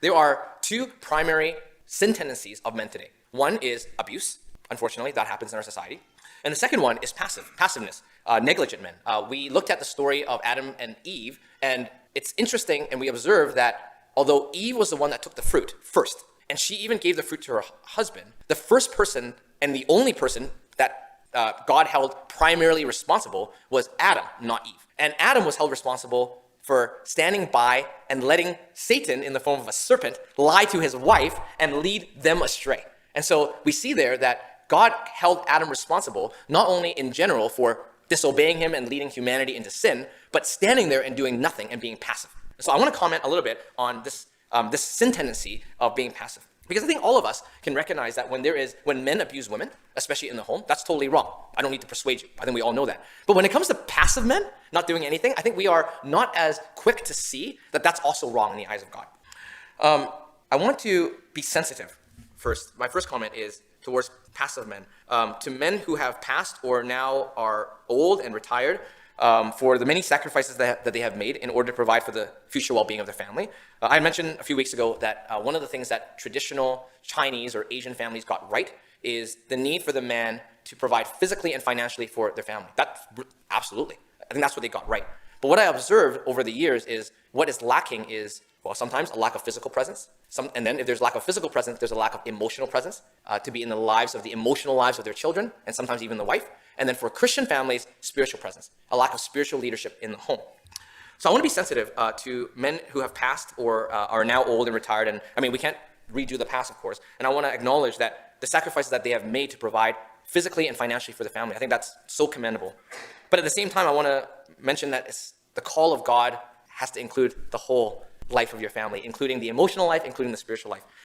There are two primary sin tendencies of men today. One is abuse. Unfortunately, that happens in our society. And the second one is passiveness, negligent men. We looked at the story of Adam and Eve, and it's interesting, and we observed that although Eve was the one that took the fruit first, and she even gave the fruit to her husband, the first person and the only person that God held primarily responsible was Adam, not Eve. And Adam was held responsible for standing by and letting Satan, in the form of a serpent, lie to his wife and lead them astray. And so we see there that God held Adam responsible, not only in general for disobeying him and leading humanity into sin, but standing there and doing nothing and being passive. So I want to comment a little bit on this sin tendency of being passive. Because I think all of us can recognize that when men abuse women, especially in the home, that's totally wrong. I don't need to persuade you. I think we all know that. But when it comes to passive men not doing anything, I think we are not as quick to see that that's also wrong in the eyes of God. I want to be sensitive first. My first comment is towards passive men, to men who have passed or now are old and retired, for the many sacrifices that they have made in order to provide for the future well-being of their family. I mentioned a few weeks ago that one of the things that traditional Chinese or Asian families got right is the need for the man to provide physically and financially for their family. Absolutely. I think that's what they got right. But what I observed over the years is what is lacking is, well, sometimes a lack of physical presence. And then if there's lack of physical presence, there's a lack of emotional presence to be in the emotional lives of their children, and sometimes even the wife. And then for Christian families, spiritual presence, a lack of spiritual leadership in the home. So I want to be sensitive to men who have passed or are now old and retired. And I mean, we can't redo the past, of course. And I want to acknowledge that the sacrifices that they have made to provide physically and financially for the family, I think that's so commendable. But at the same time, I want to mention that the call of God has to include the whole life of your family, including the emotional life, including the spiritual life.